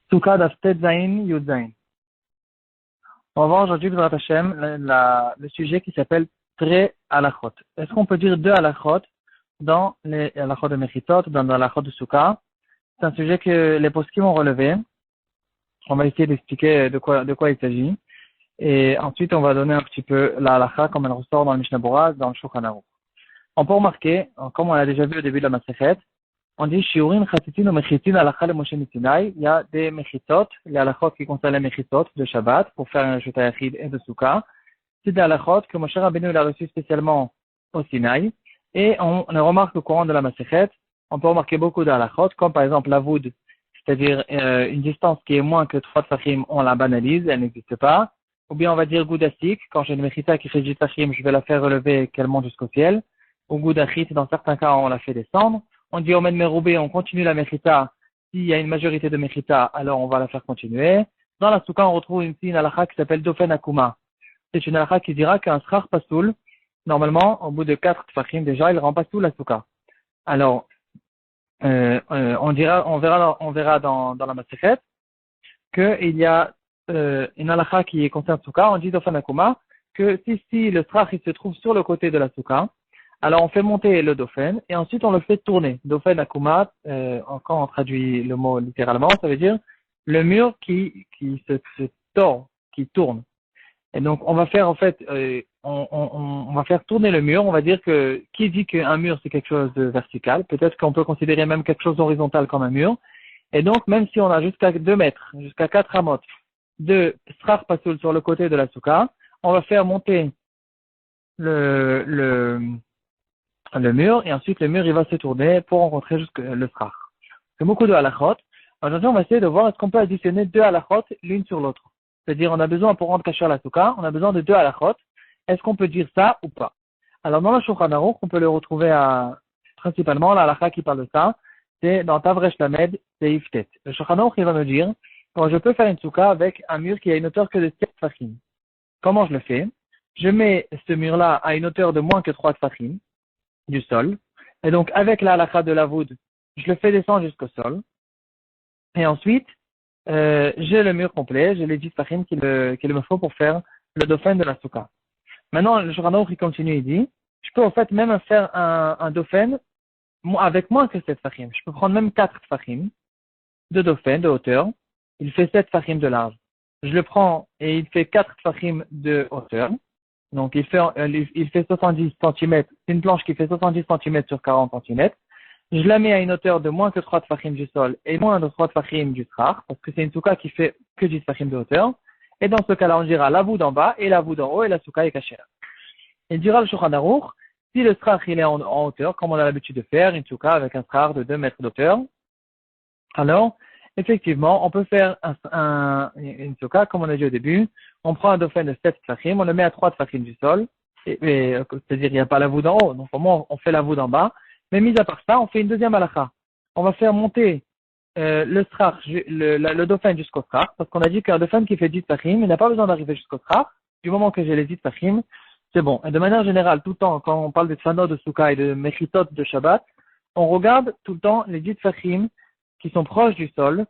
Souka d'Aftet Zain Yud Zain. On va voir aujourd'hui, B'ezrat Hashem, le sujet qui s'appelle Tre Halachot. Est-ce qu'on peut dire deux halachot dans les halachot de Mechitot, dans les halachot de Souka? C'est un sujet que les poskim ont relevé. On va essayer d'expliquer de quoi il s'agit. Et ensuite, on va donner un petit peu la halacha comme elle ressort dans le Mishnah Berurah, dans le Shulchan Aruch. On peut remarquer, comme on l'a déjà vu au début de la Masechet, on dit shiurim chatitin ou mechitin halacha le Moshe Sinai. Il y a des mechitot, les halachot qui concernent les mechitot de Shabbat pour faire un Shota Yachid et de Souka. C'est des halachot que Moshe Rabbeinu a reçu spécialement au Sinaï. Et on remarque au courant de la Masechet, on peut remarquer beaucoup de halachot, comme par exemple la voud, c'est-à-dire une distance qui est moins que 3 tfachim, on la banalise, elle n'existe pas. Ou bien on va dire goudasik, quand j'ai une mechita qui fait 10 tfachim, je vais la faire relever qu'elle monte jusqu'au ciel. Ou goudachit, dans certains cas, on la fait descendre. On dit omen meroubé, on continue la mechita. S'il y a une majorité de mechita, alors on va la faire continuer. Dans la souka, on retrouve une halakha qui s'appelle dofen akuma. C'est une halakha qui dira qu'un schar pasoul, normalement, au bout de 4 tfachim déjà, il rend pasoul la souka. Alors, on verra dans la Masechet qu'il y a une halakha qui concerne souka. On dit dofen akuma que si le schar il se trouve sur le côté de la souka, alors on fait monter le dauphin et ensuite on le fait tourner. Dauphin akuma, quand on traduit le mot littéralement, ça veut dire le mur qui se tord, qui tourne. Et donc on va faire en fait, on va faire tourner le mur. On va dire que qui dit qu'un mur c'est quelque chose de vertical, peut-être qu'on peut considérer même quelque chose d'horizontal comme un mur. Et donc même si on a jusqu'à 2 mètres, jusqu'à 4 amot de schar pasoul sur le côté de la souka, on va faire monter le mur, et ensuite le mur il va se tourner pour rencontrer jusque le schar. C'est beaucoup de halachot. Aujourd'hui, on va essayer de voir est-ce qu'on peut additionner 2 halachot l'une sur l'autre. C'est-à-dire, on a besoin pour rendre kasher la souka, on a besoin de 2 halachot. Est-ce qu'on peut dire ça ou pas? Alors, dans le Shulchan Aruch, on peut le retrouver principalement, la halacha qui parle de ça, c'est dans Tavresh Lamed, c'est Iftet. Le Shulchan Aruch, il va me dire, quand je peux faire une souka avec un mur qui a une hauteur que de 7 tfachim. Comment je le fais? Je mets ce mur-là à une hauteur de moins que 3 tfachim du sol. Et donc, avec la halakha de la voud, je le fais descendre jusqu'au sol. Et ensuite, j'ai le mur complet, j'ai les 10 tfachim qu'il me faut pour faire le dauphin de la souka. Maintenant, le Shulchan Aruch, il continue, il dit, je peux en fait même faire un dauphin avec moins que 7 tfachim. Je peux prendre même 4 tfachim de dauphin, de hauteur. Il fait 7 tfachim de large. Je le prends et il fait 4 tfachim de hauteur. Donc, il fait 70 cm. C'est une planche qui fait 70 cm sur 40 cm. Je la mets à une hauteur de moins que 3 tfachim du sol et moins de 3 tfachim du schar, parce que c'est une souka qui fait que 10 tfachim de hauteur. Et dans ce cas-là, on dira la voûte en bas et la voûte en haut et la souka est cachère. Il dira le Shulchan Aruch, si le schar il est en hauteur, comme on a l'habitude de faire, une souka avec un schar de 2 mètres d'hauteur, alors, effectivement, on peut faire une souka, comme on a dit au début. On prend un dauphin de 7 tfachim, on le met à 3 tfachim du sol, c'est-à-dire il n'y a pas la voûte en haut, donc au moins on fait la voûte en bas. Mais mis à part ça, on fait une deuxième halakha. On va faire monter le dauphin jusqu'au schar, parce qu'on a dit qu'un dauphin qui fait 10 tfachim, il n'a pas besoin d'arriver jusqu'au schar. Du moment que j'ai les 10 tfachim, c'est bon. Et de manière générale, tout le temps, quand on parle des tfanot de souka et de mechitot de Shabbat, on regarde tout le temps les 10 tfachim qui sont proches du sol,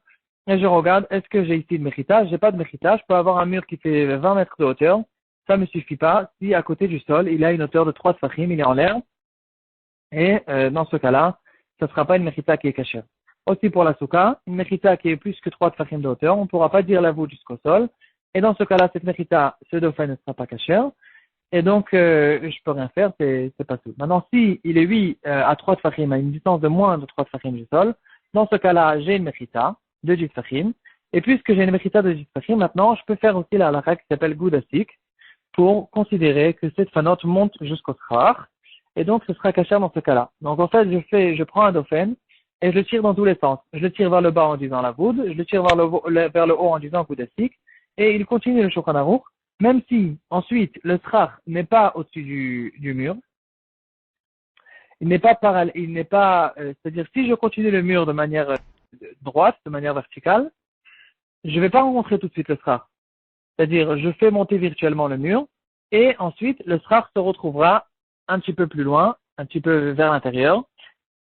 et je regarde, est-ce que j'ai ici de mechita? J'ai pas de mechita, je peux avoir un mur qui fait 20 mètres de hauteur, ça me suffit pas, si à côté du sol, il a une hauteur de 3 tfachim, il est en l'air, et dans ce cas-là, ça sera pas une mechita qui est cachée. Aussi pour la souka, une mechita qui est plus que 3 tfachim de hauteur, on ne pourra pas dire la voûte jusqu'au sol, et dans ce cas-là, cette mechita, ce dauphin ne sera pas caché, et donc je peux rien faire, c'est pas tout. Maintenant, si il est 8 à 3 tfachim, à une distance de moins de 3 tfachim du sol, dans ce cas-là, j'ai une mechita de 10 tfachim. Et puisque j'ai une mechita de 10 tfachim, maintenant, je peux faire aussi la halakha qui s'appelle goudasik pour considérer que cette fanote monte jusqu'au schar. Et donc, ce sera caché dans ce cas-là. Donc, en fait, je prends un dauphin et je le tire dans tous les sens. Je le tire vers le bas en disant la voud, je le tire vers le haut en disant goudasik. Et il continue le Shulchan Aruch, même si ensuite le schar n'est pas au-dessus du mur. Il n'est pas c'est-à-dire si je continue le mur de manière droite, de manière verticale, je ne vais pas rencontrer tout de suite le schar. C'est-à-dire, je fais monter virtuellement le mur, et ensuite, le schar se retrouvera un petit peu plus loin, un petit peu vers l'intérieur.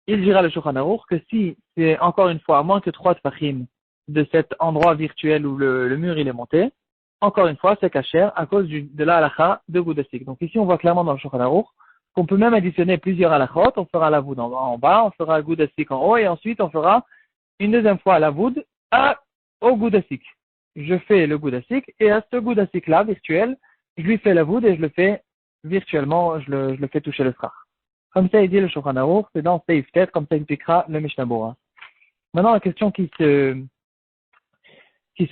Il dira le Shulchan Aruch que si c'est encore une fois à moins que 3 tfachim de cet endroit virtuel où le mur il est monté, encore une fois, c'est kasher à cause de la halakha de Goudasik. Donc ici, on voit clairement dans le Shulchan Aruch qu'on peut même additionner plusieurs halachot. On fera la voûte en bas, on fera Goudasik en haut, et ensuite on fera une deuxième fois la voûte au Goudasik. Je fais le Goudasik, et à ce Goudasik-là, virtuel, je lui fais la voûte et je le fais virtuellement, je le fais toucher le srach. Comme ça, il dit le Shulchan Aruch, c'est dans Seif Tet, comme ça expliquera le Mishnah Bora. Maintenant, la question qui se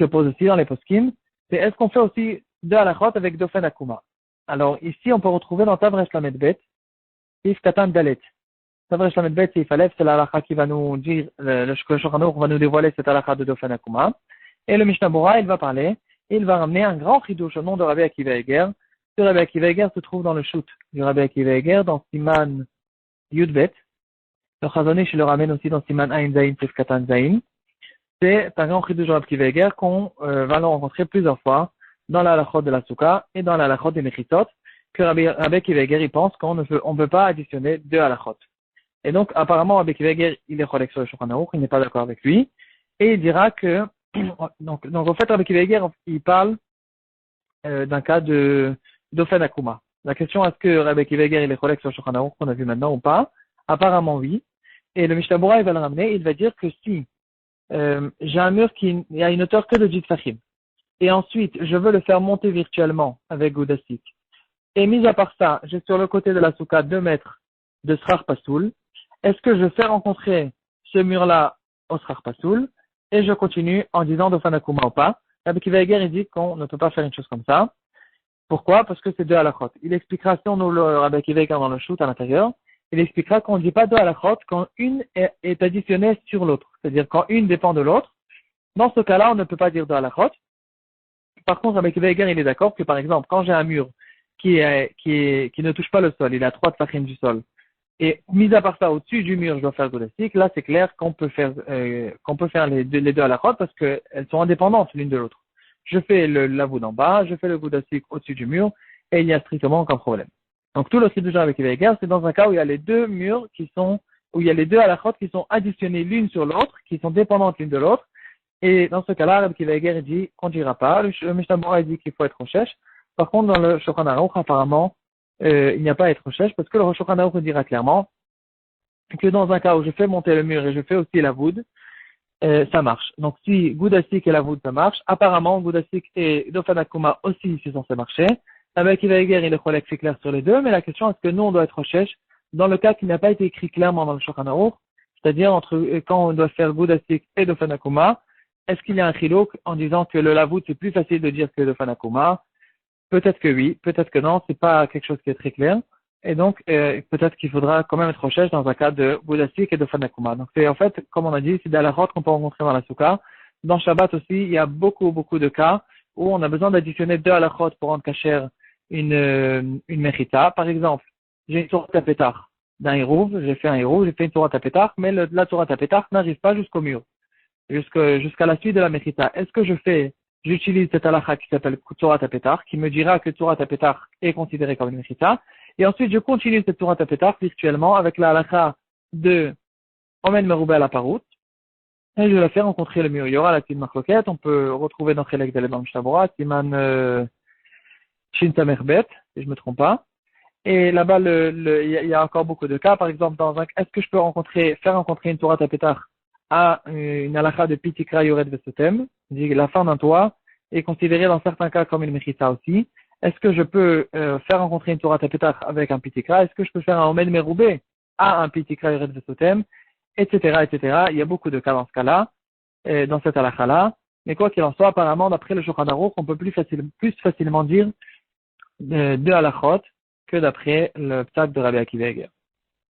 pose aussi dans les poskim, c'est est-ce qu'on fait aussi deux halachot avec Dofen Akuma? Alors, ici, on peut retrouver dans Tavresh Lamed Bet, If Katan Dalet. Tavresh Lamed Bet, c'est Ifalef, c'est la halacha qui va nous dire, le Shulchan Aruch va nous dévoiler cette halacha de Dofen Akuma. Et le Mishnah Bora, il va parler, et il va ramener un grand chidouche au nom de Rabbi Akiva Eger. Ce Rabbi Akiva Eger se trouve dans le shoot du Rabbi Akiva Eger, dans Siman Yudbet. Le Chazon Ish le ramène aussi dans Siman Ain Zayin, If Katan Zayin. C'est un grand chidouche de Rabbi Akiva Eger qu'on va le rencontrer plusieurs fois dans la halachot de la Souka et dans la halachot des Mechitot, que Rabbi Akiva Eger, il pense qu'on ne peut pas additionner deux halachot. Et donc, apparemment, Rabbi Akiva Eger, il est cholek sur le Shulchan Aruch, il n'est pas d'accord avec lui, et il dira que, donc en fait, Rabbi Akiva Eger, il parle d'un cas d'Ofen Akuma. La question, est-ce que Rabbi Akiva Eger, il est cholek sur le Shulchan Aruch, qu'on a vu maintenant ou pas? Apparemment, oui. Et le Mishnah Bora, il va le ramener, il va dire que si j'ai un mur qui a une hauteur que de 10 fachim, et ensuite, je veux le faire monter virtuellement avec Goudasik, et mis à part ça, j'ai sur le côté de la souka 2 mètres de Srar Pasoul, est-ce que je fais rencontrer ce mur-là au Srar Pasoul, et je continue en disant d'Ofen Akuma ou pas? Rabbi Akiva Eger, il dit qu'on ne peut pas faire une chose comme ça. Pourquoi? Parce que c'est deux halachot. Il expliquera, si on ouvre le Rabbi Akiva Eger dans le shoot à l'intérieur, il expliquera qu'on ne dit pas deux halachot quand une est additionnée sur l'autre. C'est-à-dire quand une dépend de l'autre. Dans ce cas-là, on ne peut pas dire deux halachot. Par contre, Rabbi Akiva Eger, il est d'accord que, par exemple, quand j'ai un mur qui ne touche pas le sol, il est à 3 tfachim du sol, et mis à part ça, au-dessus du mur, je dois faire Goudasik, là, c'est clair qu'on peut faire les deux halachot parce qu'elles sont indépendantes l'une de l'autre. Je fais la voûte en bas, je fais le Goudasik au-dessus du mur, et il n'y a strictement aucun problème. Donc, tout le chidouch avec Akiva Eger, c'est dans un cas où il y a les deux murs où il y a les deux halachot qui sont additionnées l'une sur l'autre, qui sont dépendantes l'une de l'autre. Et dans ce cas-là, Rabbi Akiva Eger dit qu'on ne dira pas. Le Mishnah Bora dit qu'il faut être rochesh. Par contre, dans le Shulchan Aruch, apparemment, il n'y a pas à être rochesh parce que le Shulchan Aruch dira clairement que dans un cas où je fais monter le mur et je fais aussi la voûte, ça marche. Donc, si Goudasik et la voûte, ça marche, apparemment, Goudasik et Dofen Akuma aussi, c'est censé marcher. Rabbi Akiva Eger, il est cholek, c'est clair sur les deux, mais la question est-ce que nous, on doit être rochesh dans le cas qui n'a pas été écrit clairement dans le Shulchan Aruch, c'est-à-dire quand on doit faire Goudasik et Dofen Akuma. Est-ce qu'il y a un chiluk en disant que le lavout c'est plus facile de dire que le fanakuma? Peut-être que oui, peut-être que non, c'est pas quelque chose qui est très clair. Et donc, peut-être qu'il faudra quand même être recherche dans un cas de Goudasik et de fanakuma. Donc c'est en fait, comme on a dit, c'est des halachot qu'on peut rencontrer dans la souka. Dans Shabbat aussi, il y a beaucoup de cas où on a besoin d'additionner deux halachot pour rendre kasher une mechita. Par exemple, j'ai une sourate à pétard d'un hérouv, j'ai fait un hérouv, j'ai fait une sourate à pétard, mais la sourate à pétard n'arrive pas jusqu'au mur. Jusqu'à la suite de la Mechita. Est-ce que j'utilise cette halakha qui s'appelle Tzorat Apetar, qui me dira que Tzorat Apetar est considéré comme une Mechita, et ensuite je continue cette Tzorat Apetar virtuellement avec la halakha de Omen Meroubé à la Parout, et je vais la faire rencontrer le mur. Il y aura la petite marloquette, on peut retrouver dans Chelek Daled dans le Mishnah, Siman Shin Samerbet, si je me trompe pas. Et là-bas, il y a encore beaucoup de cas. Par exemple, est-ce que je peux faire rencontrer une Tzorat Apetar à une halakha de Pitikra Yored Vesotem, dit la fin d'un toit est considérée dans certains cas comme une mechita aussi. Est-ce que je peux faire rencontrer une Torah Tapetar avec un Pitikra? Est-ce que je peux faire un Omen Meroubé à un Pitikra Yored Vesotem, etc., etc. Il y a beaucoup de cas dans ce cas-là, dans cette halakha-là. Mais quoi qu'il en soit, apparemment, d'après le Shulchan Aruch, on peut plus facilement dire deux halakhot que d'après le psak de Rabbi Akiva Eger.